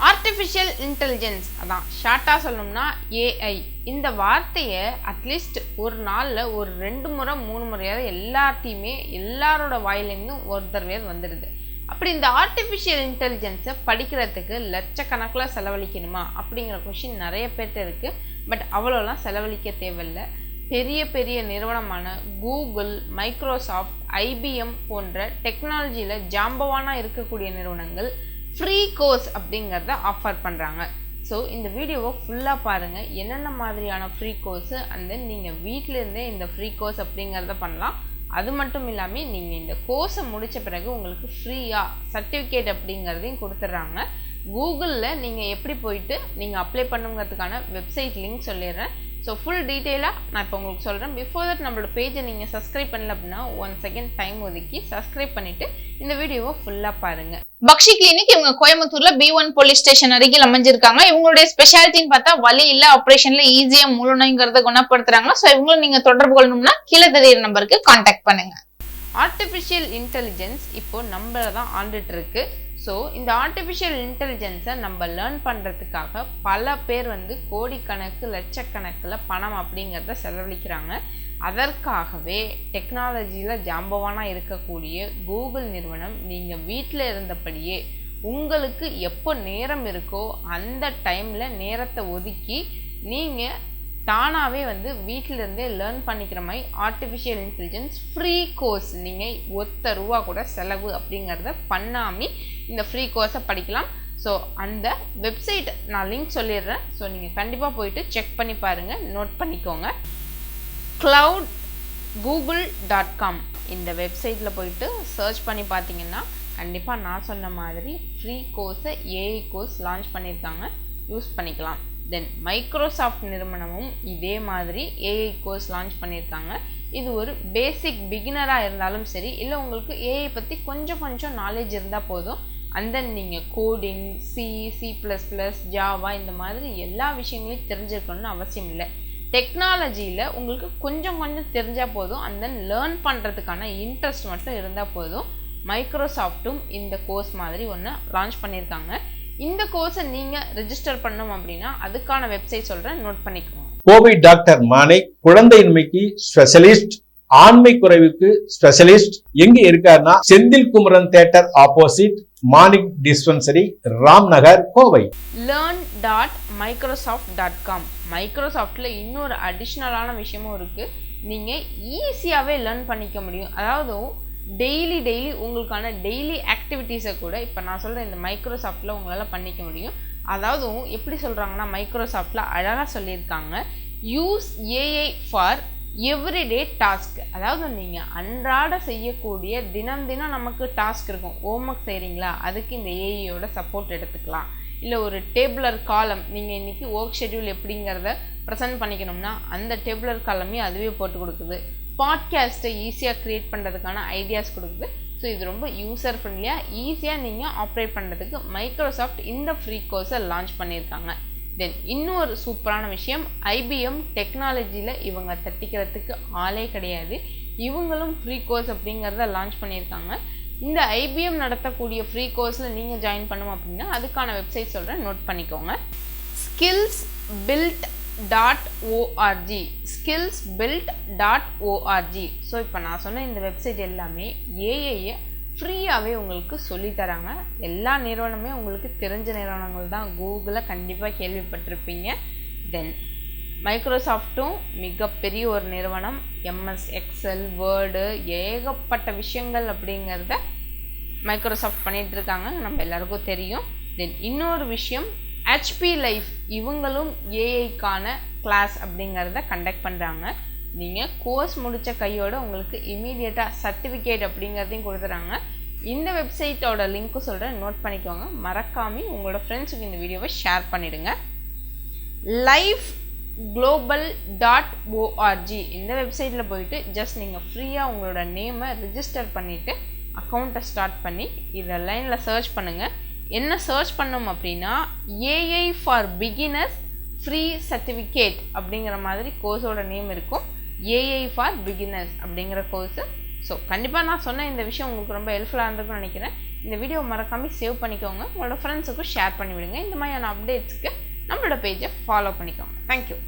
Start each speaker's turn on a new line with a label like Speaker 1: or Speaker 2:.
Speaker 1: Artificial intelligence, அதான் ஷார்ட்டாக சொல்லணும்னா ஏஐ. இந்த வார்த்தையை அட்லீஸ்ட் ஒரு நாளில் ஒரு 2 முறை 3 முறையாவது எல்லாரோட வாயிலேருந்தும் ஒரு தடவையாவது வந்துடுது. அப்படி இந்த ஆர்டிஃபிஷியல் இன்டெலிஜென்ஸை படிக்கிறதுக்கு லட்சக்கணக்கில் செலவழிக்கணுமா அப்படிங்கிற கொஷின் நிறைய பேர்கிட்ட இருக்குது. பட் அவ்வளோலாம் செலவழிக்க தேவையில்லை. பெரிய பெரிய நிறுவனமான கூகுள், மைக்ரோசாஃப்ட், ஐபிஎம் போன்ற டெக்னாலஜியில் ஜாம்பவானாக இருக்கக்கூடிய நிறுவனங்கள் ஃப்ரீ கோர்ஸ் அப்படிங்கிறத ஆஃபர் பண்ணுறாங்க. ஸோ இந்த வீடியோவை ஃபுல்லாக பாருங்கள். என்னென்ன மாதிரியான ஃப்ரீ கோர்ஸு அண்ட் தென் நீங்கள் வீட்டிலேருந்தே இந்த ஃப்ரீ கோர்ஸ் அப்படிங்கிறத பண்ணலாம். அது மட்டும் இல்லாமல் நீங்கள் இந்த கோர்ஸை முடித்த பிறகு உங்களுக்கு ஃப்ரீயாக சர்டிஃபிகேட் அப்படிங்கிறதையும் கொடுத்துட்றாங்க. கூகுளில் நீங்கள் எப்படி போயிட்டு நீங்கள் அப்ளை பண்ணுங்கிறதுக்கான வெப்சைட் லிங்க் சொல்லிடுறேன். ஸோ ஃபுல் டீட்டெயிலாக நான் இப்போ உங்களுக்கு சொல்கிறேன். பிஃபோர் தட் நம்மளோட பேஜை நீங்கள் சப்ஸ்கிரைப் பண்ணல அப்படின்னா 1 செகண்ட் டைம் ஒதுக்கி சப்ஸ்கிரைப் பண்ணிவிட்டு இந்த வீடியோவை ஃபுல்லாக பாருங்கள்.
Speaker 2: பக்ஷி கிளினிக் இவங்க கோயம்புத்தூர்ல B1 போலீஸ் ஸ்டேஷன் அருகில் அமைஞ்சிருக்காங்க. இவங்களுடைய ஸ்பெஷாலிட்டின்னு பார்த்தா வலி இல்ல ஆபரேஷன்ல ஈஸியா முழு நோய்ங்கிறத குணப்படுத்துறாங்க. ஸோ இவங்களும் நீங்க தொடர்பு கொள்ளணும்னா கீழே தெரியுற நம்பருக்கு கான்டாக்ட் பண்ணுங்க.
Speaker 1: ஆர்டிஃபிஷியல் இன்டெலிஜென்ஸ் இப்போ நம்மள தான் ஆண்டுட்டு இருக்கு. ஸோ இந்த ஆர்டிஃபிஷியல் இன்டெலிஜென்ஸை நம்ம லேர்ன் பண்ணுறதுக்காக பல பேர் கோடிக்கணக்கு லட்சக்கணக்கில் பணம் அப்படிங்கிறத செலவழிக்கிறாங்க. அதற்காகவே டெக்னாலஜியில் ஜாம்பவானாக இருக்கக்கூடிய கூகுள் நிறுவனம் நீங்கள் வீட்டில் இருந்தபடியே உங்களுக்கு எப்போ நேரம் இருக்கோ அந்த டைமில் நேரத்தை ஒதுக்கி நீங்கள் தானாகவே வீட்டிலேருந்தே லேர்ன் பண்ணிக்கிற மாதிரி ஆர்டிஃபிஷியல் இன்டெலிஜென்ஸ் ஃப்ரீ கோர்ஸ் நீங்கள் ₹1 கூட செலவு அப்படிங்கிறத பண்ணாமல் இந்த ஃப்ரீ கோர்ஸை படிக்கலாம். ஸோ அந்த வெப்சைட் நான் லிங்க் சொல்லிடுறேன். ஸோ நீங்கள் கண்டிப்பாக போயிட்டு செக் பண்ணி பாருங்கள், நோட் பண்ணிக்கோங்க. cloudgoogle.com இந்த வெப்சைட்டில் போயிட்டு சர்ச் பண்ணி பார்த்தீங்கன்னா கண்டிப்பாக நான் சொன்ன மாதிரி ஃப்ரீ கோர்ஸை ஏஐ கோர்ஸ் லான்ச் பண்ணியிருக்காங்க, யூஸ் பண்ணிக்கலாம். தென் மைக்ரோசாஃப்ட் நிறுவனமும் இதே மாதிரி ஏஐ கோர்ஸ் லான்ச் பண்ணியிருக்காங்க. இது ஒரு பேசிக் பிகினராக இருந்தாலும் சரி, இல்லை உங்களுக்கு ஏஐ பற்றி கொஞ்சம் நாலேஜ் இருந்தால் போதும். அண்ட் தென் நீங்கள் கோடிங், C++, ஜாவா இந்த மாதிரி எல்லா விஷயங்களையும் தெரிஞ்சிருக்கணும்னு அவசியம் இல்லை. டெக்னாலஜியில் உங்களுக்கு கொஞ்சம் தெரிஞ்சால் போதும். அண்ட் தென் லேர்ன் பண்ணுறதுக்கான இன்ட்ரெஸ்ட் மட்டும் இருந்தால் போதும். மைக்ரோசாஃப்ட்டும் இந்த கோர்ஸ் மாதிரி ஒன்று லான்ச் பண்ணியிருக்காங்க. இந்த கோர்ஸை நீங்கள் ரெஜிஸ்டர் பண்ணணும் அப்படின்னா அதுக்கான வெப்சைட் சொல்கிறேன், நோட் பண்ணிக்கோங்க.
Speaker 3: கோவை டாக்டர் மாணிக் குழந்தையின்மைக்கு ஸ்பெஷலிஸ்ட், ஆண்மை குறைவுக்கு ஸ்பெஷலிஸ்ட். எங்க இருக்காருன்னா Senthil Kumaran theatre opposite Manik dispensary, Ramnagar, Kovai.
Speaker 1: learn.microsoft.com மைக்ரோசாஃப்டில் இன்னொரு அடிஷ்னலான விஷயமும் இருக்குது. நீங்கள் ஈஸியாகவே லேர்ன் பண்ணிக்க முடியும். அதாவது டெய்லி உங்களுக்கான டெய்லி ஆக்டிவிட்டீஸை கூட இப்போ நான் சொல்கிறேன் இந்த மைக்ரோசாஃப்டில் உங்களால் பண்ணிக்க முடியும். அதாவது எப்படி சொல்கிறாங்கன்னா மைக்ரோசாஃப்டில் அழகாக சொல்லியிருக்காங்க, use AI for everyday task. அதாவது நீங்கள் அன்றாட செய்யக்கூடிய தினம் நமக்கு டாஸ்க் இருக்கும். ஹோம்ஒர்க் செய்கிறீங்களா, அதுக்கு இந்த ஏஐயோட சப்போர்ட் எடுத்துக்கலாம். இல்லை ஒரு டேபிளர் காலம், நீங்கள் இன்றைக்கி ஒர்க் ஷெட்யூல் எப்படிங்கிறத ப்ரெசென்ட் பண்ணிக்கணும்னா அந்த டேபிளர் காலமே அதுவே போட்டு கொடுக்குது. பாட்காஸ்ட்டை ஈஸியாக க்ரியேட் பண்ணுறதுக்கான ஐடியாஸ் கொடுக்குது. ஸோ இது ரொம்ப யூசர் ஃப்ரெண்ட்லியாக ஈஸியாக நீங்கள் ஆப்ரேட் பண்ணுறதுக்கு மைக்ரோசாஃப்ட் இந்த ஃப்ரீ கோர்ஸை லான்ச் பண்ணியிருக்காங்க. தென் இன்னொரு சூப்பரான விஷயம், ஐபிஎம் டெக்னாலஜியில் இவங்க தட்டிக்கிறதுக்கு ஆளே கிடையாது. இவங்களும் ஃப்ரீ கோர்ஸ் அப்படிங்கிறத லான்ச் பண்ணியிருக்காங்க. இந்த ஐபிஎம் நடத்தக்கூடிய ஃப்ரீ கோர்ஸில் நீங்கள் ஜாயின் பண்ணணும் அப்படின்னா அதுக்கான வெப்சைட் சொல்கிறேன், நோட் பண்ணிக்கோங்க. skillsbuilt.org ஸோ இப்போ நான் சொன்ன இந்த வெப்சைட் எல்லாமே ஏஐயை ஃப்ரீயாகவே உங்களுக்கு சொல்லித்தராங்க. எல்லா நிறுவனமே உங்களுக்கு தெரிஞ்ச நிறுவனங்கள் தான். கூகுளை கண்டிப்பாக கேள்விப்பட்டிருப்பீங்க. தென் மைக்ரோசாஃப்ட்டும் மிகப்பெரிய ஒரு நிறுவனம். MS எக்ஸல், வேர்டு, ஏகப்பட்ட விஷயங்கள் அப்படிங்கிறத மைக்ரோசாஃப்ட் பண்ணிகிட்ருக்காங்க, நம்ம எல்லாருக்கும் தெரியும். தென் இன்னொரு விஷயம், HP லைஃப் இவங்களும் ஏஐக்கான கிளாஸ் அப்படிங்கிறத கண்டக்ட் பண்ணுறாங்க. நீங்கள் கோர்ஸ் முடித்த கையோடு உங்களுக்கு இமீடியட்டாக சர்டிஃபிகேட் அப்படிங்கிறதையும் கொடுத்துறாங்க. இந்த வெப்சைட்டோட லிங்க்கும் சொல்கிறேன், நோட் பண்ணிக்கோங்க. மறக்காமல் உங்களோட ஃப்ரெண்ட்ஸுக்கு இந்த வீடியோவை ஷேர் பண்ணிவிடுங்க. lifeglobal.org இந்த வெப்சைட்டில் போயிட்டு ஜஸ்ட் நீங்கள் ஃப்ரீயாக உங்களோட நேமை ரிஜிஸ்டர் பண்ணிவிட்டு அக்கௌண்ட்டை ஸ்டார்ட் பண்ணி இதை லைனில் சர்ச் பண்ணுங்கள். என்ன சர்ச் பண்ணோம் அப்படின்னா AI for beginners free certificate அப்படிங்கிற மாதிரி கோர்ஸோட நேம் இருக்கும். ஏஐ ஃபார் பிகினர்ஸ் அப்படிங்கிற கோர்ஸு. ஸோ கண்டிப்பாக நான் சொன்ன இந்த விஷயம் உங்களுக்கு ரொம்ப ஹெல்ப்ஃபுல்லாக இருந்திருக்குன்னு நினைக்கிறேன். இந்த வீடியோ மறக்காமல் சேவ் பண்ணிக்கோங்க, உங்களோட ஃப்ரெண்ட்ஸுக்கும் ஷேர் பண்ணிவிடுங்க. இந்த மாதிரியான அப்டேட்ஸ்க்கு நம்மளோட பேஜை ஃபாலோ பண்ணிக்கோங்க. தேங்க்யூ.